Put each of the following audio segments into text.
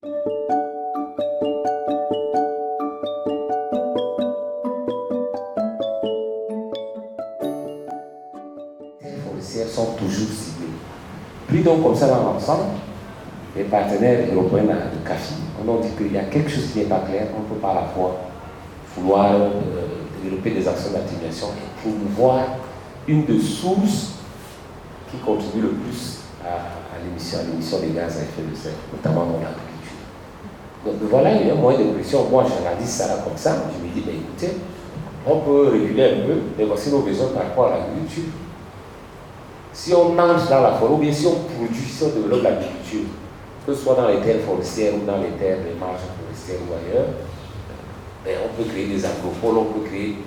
Les forestières sont toujours ciblées. Puis donc comme ça dans l'ensemble, les partenaires européens de CAFI, on a dit qu'il y a quelque chose qui n'est pas clair, on ne peut pas à la fois vouloir développer des actions d'atténuation et promouvoir une des sources qui contribue le plus à l'émission des gaz à effet de serre, notamment dans l'agriculture. Donc voilà, il y a un moyen de pression. Moi, j'analyse ça là comme ça, je me dis, ben, écoutez, on peut reculer un peu, mais voici nos besoins par rapport à l'agriculture. Si on entre dans la forêt, ou bien si on produit, si on développe l'agriculture, que ce soit dans les terres forestières ou dans les terres des marges forestières ou ailleurs, ben, on peut créer des agropoles, on peut créer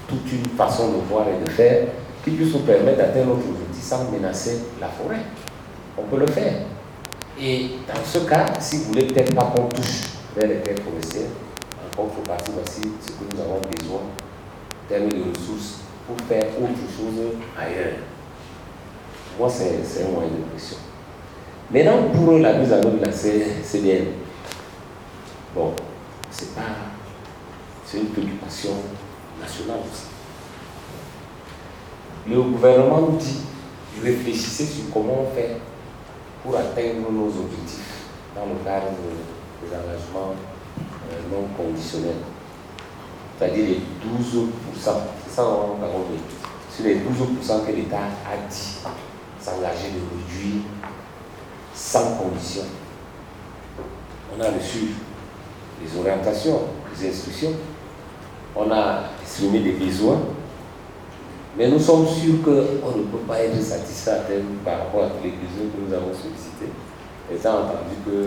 toute une façon de voir et de faire qui puisse nous permettre d'atteindre notre objectif sans menacer la forêt. On peut le faire. Et dans ce cas, si vous voulez peut-être pas qu'on touche vers les terres forestières, encore faut partir voici ce que nous avons besoin en termes de ressources pour faire autre chose ailleurs. Moi, c'est un moyen de pression. Maintenant, pour eux, la mise en œuvre de la CDN, bon, c'est une préoccupation nationale aussi. Le gouvernement nous dit, réfléchissez sur comment on fait pour atteindre nos objectifs dans le cadre des engagements non conditionnels. C'est-à-dire les 12%, c'est ça on a dit. Sur les 12% que l'État a dit s'engager de réduire sans condition. On a reçu les orientations, les instructions, on a exprimé des besoins, mais nous sommes sûrs qu'on ne peut pas être satisfait par rapport à tous les besoins que nous avons sollicités, étant entendu que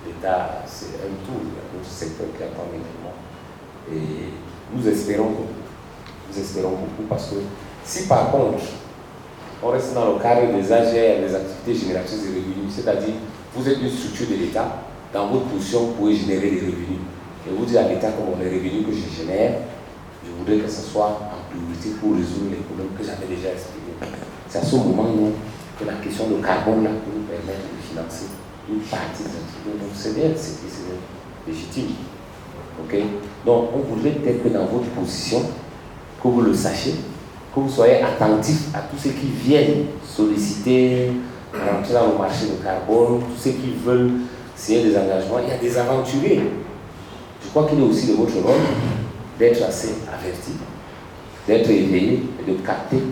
l'État, c'est un tout, il y a d'autres secteurs qui attendent également. Et nous espérons beaucoup parce que si par contre, on reste dans le cadre des AGR, des activités génératrices de revenus, c'est-à-dire vous êtes une structure de l'État, dans votre position, vous pouvez générer des revenus. Et vous dites à l'État comment les revenus que je génère, je voudrais que ce soit en priorité pour résoudre les problèmes que j'avais déjà expliqués. C'est à ce moment que la question de carbone là, peut nous permettre de financer une partie des activités. Donc c'est bien, c'est légitime. Okay? Donc on voudrait peut-être que dans votre position, que vous le sachiez, que vous soyez attentif à tous ceux qui viennent solliciter, rentrer dans le marché de carbone, tous ceux qui veulent signer des engagements. Il y a des aventuriers. Je crois qu'il est aussi de votre rôle d'être assez averti, d'être éveillé et de capter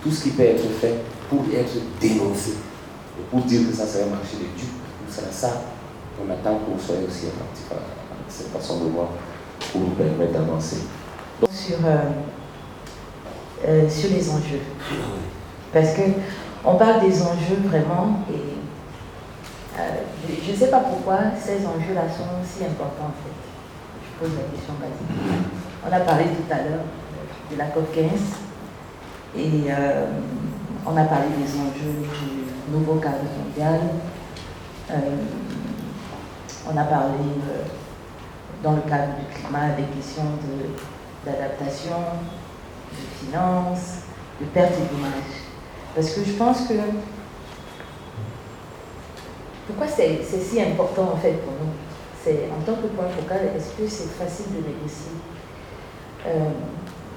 tout ce qui peut être fait pour être dénoncé. Et pour dire que ça c'est un marché de dupes, c'est ça qu'on attend que vous soyez aussi attentif à cette façon de voir pour nous permettre d'avancer. Sur les enjeux. Parce qu'on parle des enjeux vraiment et je ne sais pas pourquoi ces enjeux-là sont si importants en fait. Je pose la question basique. On a parlé tout à l'heure de la COP15 et on a parlé des enjeux du nouveau cadre mondial. On a parlé dans le cadre du climat des questions d'adaptation, de finances, de perte et d'image. Parce que je pense que pourquoi c'est si important en fait pour nous? C'est en tant que point focal, est-ce que c'est facile de négocier?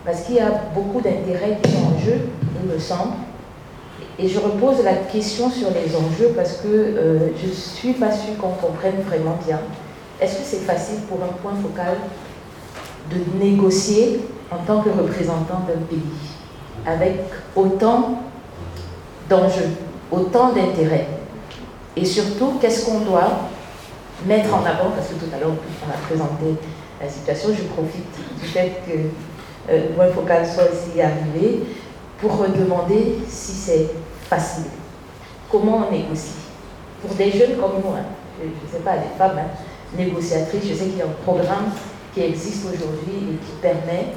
Parce qu'il y a beaucoup d'intérêts qui sont en jeu, il me semble. Et je repose la question sur les enjeux parce que je ne suis pas sûre qu'on comprenne vraiment bien. Est-ce que c'est facile pour un point focal de négocier en tant que représentant d'un pays avec autant d'enjeux, autant d'intérêts? Et surtout, qu'est-ce qu'on doit mettre en avant? Parce que tout à l'heure, on a présenté la situation. Je profite du fait que le point focal soit aussi arrivé pour demander si c'est facile. Comment on négocie? Pour des jeunes comme nous, hein, je ne sais pas, des femmes négociatrices, je sais qu'il y a un programme qui existe aujourd'hui et qui permet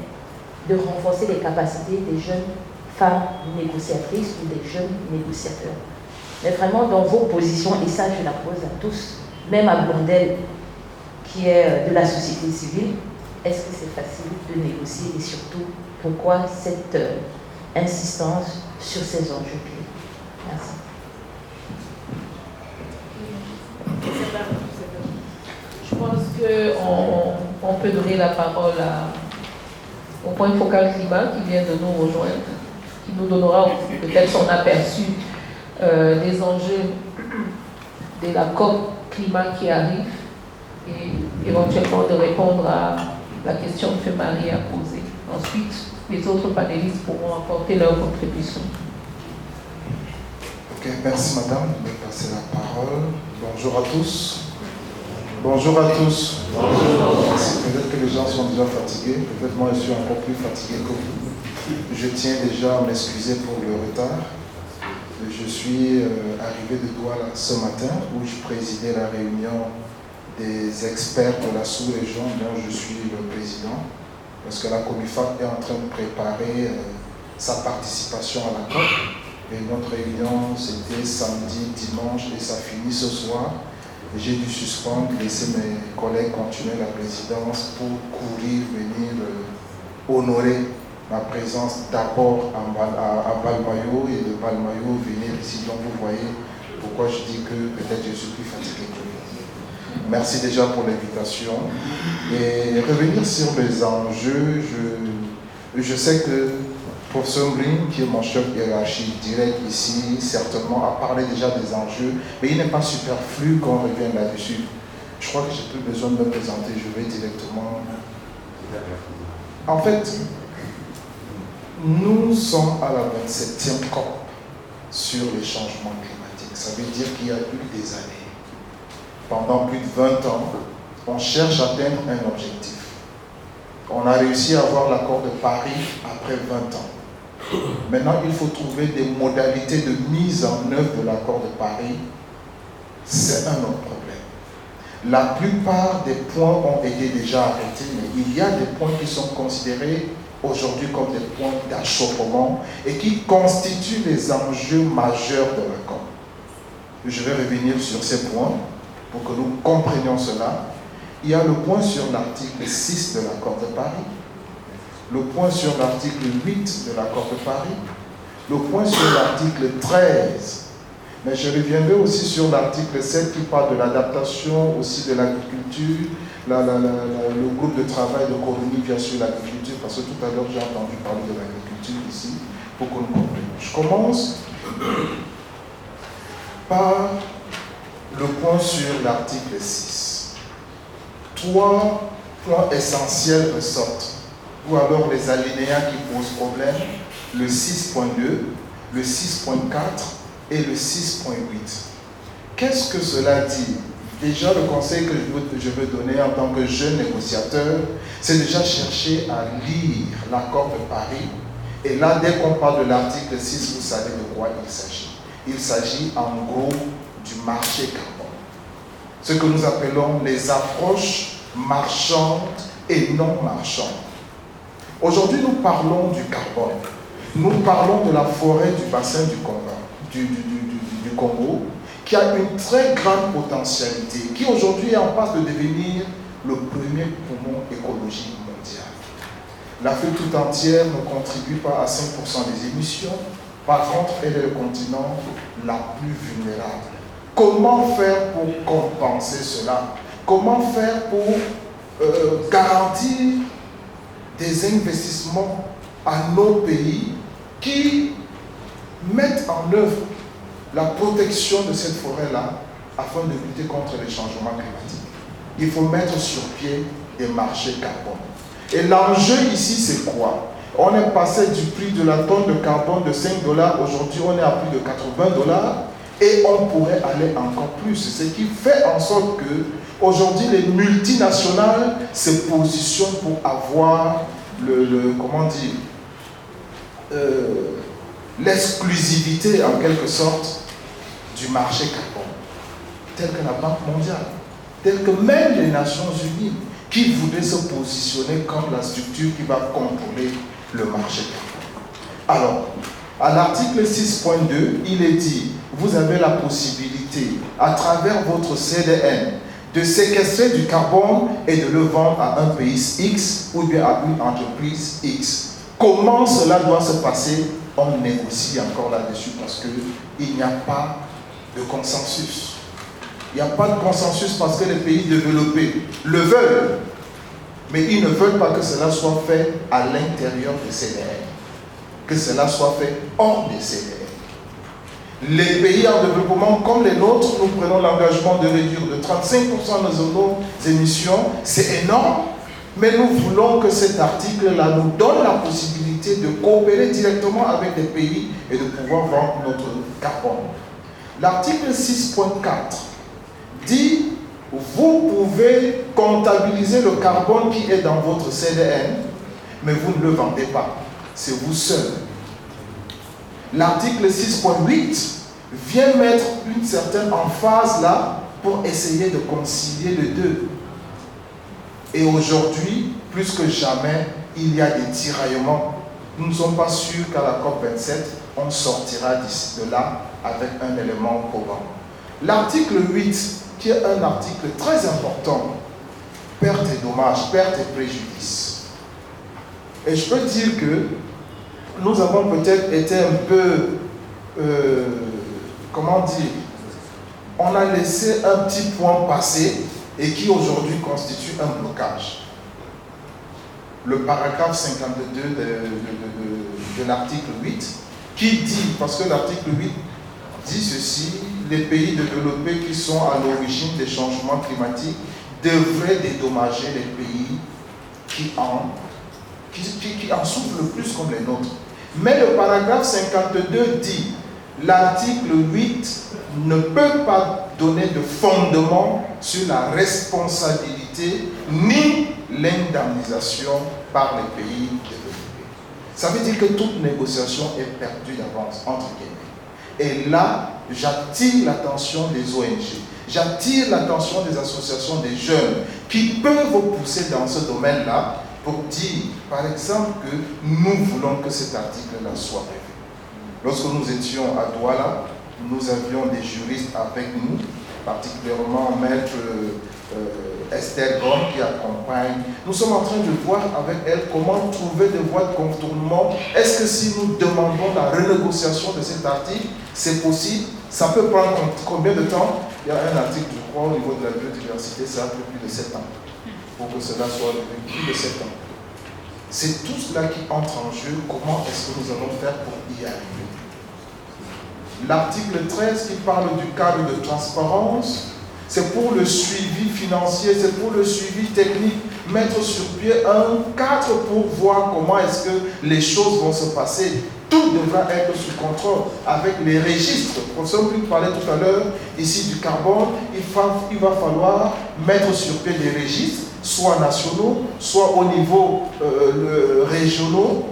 de renforcer les capacités des jeunes femmes négociatrices ou des jeunes négociateurs. Mais vraiment dans vos positions, et ça je la pose à tous, même à Blondel, qui est de la société civile, est-ce que c'est facile de négocier et surtout, pourquoi cette insistance sur ces enjeux clés? Merci. qu'on peut donner la parole au point focal climat qui vient de nous rejoindre, qui nous donnera peut-être son aperçu des enjeux de la COP climat qui arrive et éventuellement de répondre à la question que Marie a posée. Ensuite, les autres panélistes pourront apporter leur contribution. Ok, merci madame de passer la parole. Bonjour à tous. Bonjour à tous. Bonjour. Peut-être que les gens sont déjà fatigués. Peut-être moi je suis encore plus fatigué que vous. Je tiens déjà à m'excuser pour le retard. Je suis arrivé de Douala ce matin où je présidais la réunion des experts de la sous-région dont je suis le président, parce que la Comifa est en train de préparer sa participation à la COP. Et notre réunion, c'était samedi, dimanche, et ça finit ce soir. J'ai dû suspendre, laisser mes collègues continuer la présidence pour courir, venir honorer ma présence d'abord à Balmayo et de Balmayo venir ici. Donc vous voyez pourquoi je dis que peut-être je suis plus fatigué que vous. Merci déjà pour l'invitation. Et revenir sur les enjeux, je sais que professeur Green, qui est mon chef hiérarchique direct ici, certainement a parlé déjà des enjeux, mais il n'est pas superflu qu'on revienne là-dessus. Je crois que je n'ai plus besoin de me présenter, je vais directement. En fait, nous sommes à la 27e COP sur les changements climatiques. Ça veut dire qu'il y a eu des années. Pendant plus de 20 ans, on cherche à atteindre un objectif. On a réussi à avoir l'accord de Paris après 20 ans. Maintenant, il faut trouver des modalités de mise en œuvre de l'accord de Paris. C'est un autre problème. La plupart des points ont été déjà arrêtés, mais il y a des points qui sont considérés aujourd'hui comme des points d'achoppement et qui constituent les enjeux majeurs de l'accord. Je vais revenir sur ces points pour que nous comprenions cela. Il y a le point sur l'article 6 de l'accord de Paris, le point sur l'article 8 de l'accord de Paris, le point sur l'article 13. Mais je reviendrai aussi sur l'article 7 qui parle de l'adaptation aussi de l'agriculture, le groupe de travail de Corini vient sur l'agriculture, parce que tout à l'heure j'ai entendu parler de l'agriculture ici, pour qu'on comprenne. Je commence par le point sur l'article 6. 3 points essentiels ressortent, ou alors les alinéas qui posent problème, le 6.2, le 6.4 et le 6.8. Qu'est-ce que cela dit? Déjà, le conseil que je veux donner en tant que jeune négociateur, c'est déjà chercher à lire l'accord de Paris. Et là, dès qu'on parle de l'article 6, vous savez de quoi il s'agit. Il s'agit en gros du marché carbone. Ce que nous appelons les approches marchandes et non marchandes. Aujourd'hui, nous parlons du carbone. Nous parlons de la forêt du bassin du Congo, qui a une très grande potentialité, qui aujourd'hui est en passe de devenir le premier poumon écologique mondial. L'Afrique tout entière ne contribue pas à 5% des émissions. Par contre, elle est le continent la plus vulnérable. Comment faire pour compenser cela? Comment faire pour garantir des investissements à nos pays qui mettent en œuvre la protection de cette forêt-là afin de lutter contre les changements climatiques? Il faut mettre sur pied des marchés carbone. Et l'enjeu ici, c'est quoi? On est passé du prix de la tonne de carbone de 5 $, aujourd'hui on est à plus de 80 $, et on pourrait aller encore plus. Ce qui fait en sorte que aujourd'hui les multinationales se positionnent pour avoir l'exclusivité en quelque sorte du marché carbone, tel que la Banque mondiale, tel que même les Nations Unies, qui voudraient se positionner comme la structure qui va contrôler le marché carbone. Alors, à l'article 6.2, il est dit, vous avez la possibilité, à travers votre CDN, de séquestrer du carbone et de le vendre à un pays X ou bien à une entreprise X. Comment cela doit se passer? On négocie encore là-dessus parce qu'il n'y a pas de consensus. Il n'y a pas de consensus parce que les pays développés le veulent. Mais ils ne veulent pas que cela soit fait à l'intérieur des CDN. Que cela soit fait hors des CDN. Les pays en développement comme les nôtres, nous prenons l'engagement de réduire de 35% nos émissions. C'est énorme. Mais nous voulons que cet article-là nous donne la possibilité de coopérer directement avec les pays et de pouvoir vendre notre carbone. L'article 6.4 dit: vous pouvez comptabiliser le carbone qui est dans votre CDN, mais vous ne le vendez pas. C'est vous seul. L'article 6.8 vient mettre une certaine emphase là pour essayer de concilier les deux. Et aujourd'hui, plus que jamais, il y a des tiraillements. Nous ne sommes pas sûrs qu'à la COP27, on sortira d'ici de là avec un élément probant. L'article 8, qui est un article très important, perte et dommages, perte et préjudice. Et je peux dire que nous avons peut-être été un peu, comment dire, on a laissé un petit point passer et qui aujourd'hui constitue un blocage. Le paragraphe 52 de l'article 8 qui dit, parce que l'article 8 dit ceci: les pays développés qui sont à l'origine des changements climatiques devraient dédommager les pays qui en souffrent le plus comme les nôtres. Mais le paragraphe 52 dit: l'article 8 ne peut pas donner de fondement sur la responsabilité ni l'indemnisation par les pays développés. Ça veut dire que toute négociation est perdue d'avance, entre guillemets. Et là, j'attire l'attention des ONG, j'attire l'attention des associations des jeunes qui peuvent vous pousser dans ce domaine-là pour dire, par exemple, que nous voulons que cet article-là soit revu. Lorsque nous étions à Douala, nous avions des juristes avec nous, particulièrement Maître Esther Gomme qui accompagne. Nous sommes en train de voir avec elle comment trouver des voies de contournement. Est-ce que si nous demandons la renégociation de cet article, c'est possible? Ça peut prendre combien de temps? Il y a un article, je crois, au niveau de la biodiversité, ça a pris plus de 7 ans pour que cela soit levé. Plus de 7 ans. C'est tout cela qui entre en jeu. Comment est-ce que nous allons faire pour y arriver? L'article 13 qui parle du cadre de transparence, c'est pour le suivi financier, c'est pour le suivi technique, mettre sur pied un cadre pour voir comment est-ce que les choses vont se passer. Tout devra être sous contrôle avec les registres. Professeur Brick parlait tout à l'heure ici du carbone. Il va falloir mettre sur pied des registres, soit nationaux, soit au niveau régionaux,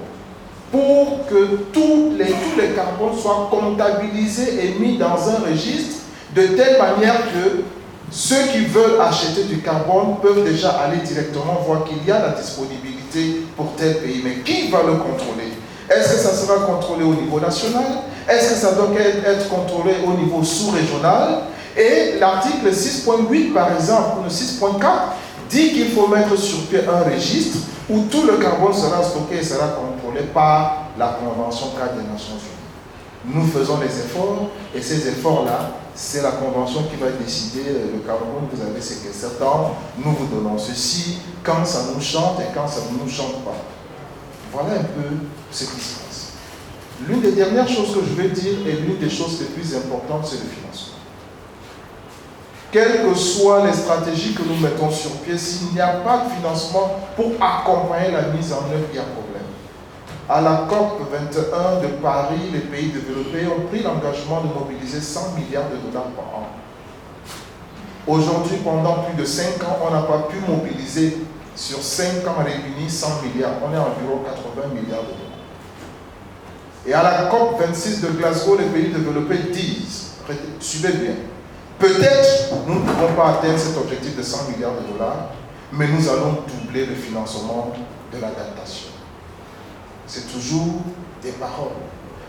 pour que tous les carbones soient comptabilisés et mis dans un registre de telle manière que ceux qui veulent acheter du carbone peuvent déjà aller directement voir qu'il y a la disponibilité pour tel pays. Mais qui va le contrôler? Est-ce que ça sera contrôlé au niveau national? Est-ce que ça doit être contrôlé au niveau sous-régional? Et l'article 6.8 par exemple, le 6.4 dit qu'il faut mettre sur pied un registre où tout le carbone sera stocké et sera contrôlé par la Convention cadre des Nations Unies. Nous faisons des efforts et ces efforts-là, c'est la Convention qui va décider le carbone que vous avez séquestré tant, nous vous donnons ceci, quand ça nous chante et quand ça ne nous chante pas. Voilà un peu ce qui se passe. L'une des dernières choses que je vais dire et l'une des choses les plus importantes, c'est le financement. Quelles que soient les stratégies que nous mettons sur pied, s'il n'y a pas de financement pour accompagner la mise en œuvre, il y a problème. À la COP 21 de Paris, les pays développés ont pris l'engagement de mobiliser 100 milliards de dollars par an. Aujourd'hui, pendant plus de 5 ans, on n'a pas pu mobiliser sur 5 ans réunis 100 milliards. On est à environ 80 milliards de dollars. Et à la COP 26 de Glasgow, les pays développés disent, suivez bien, peut-être nous ne pouvons pas atteindre cet objectif de 100 milliards de dollars, mais nous allons doubler le financement de l'adaptation. C'est toujours des paroles.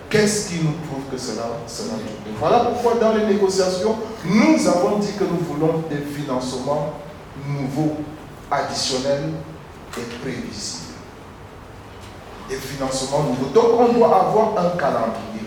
Qu'est-ce qui nous prouve que cela sera doublé? Voilà pourquoi dans les négociations, nous avons dit que nous voulons des financements nouveaux, additionnels et prévisibles. Des financements nouveaux. Donc on doit avoir un calendrier.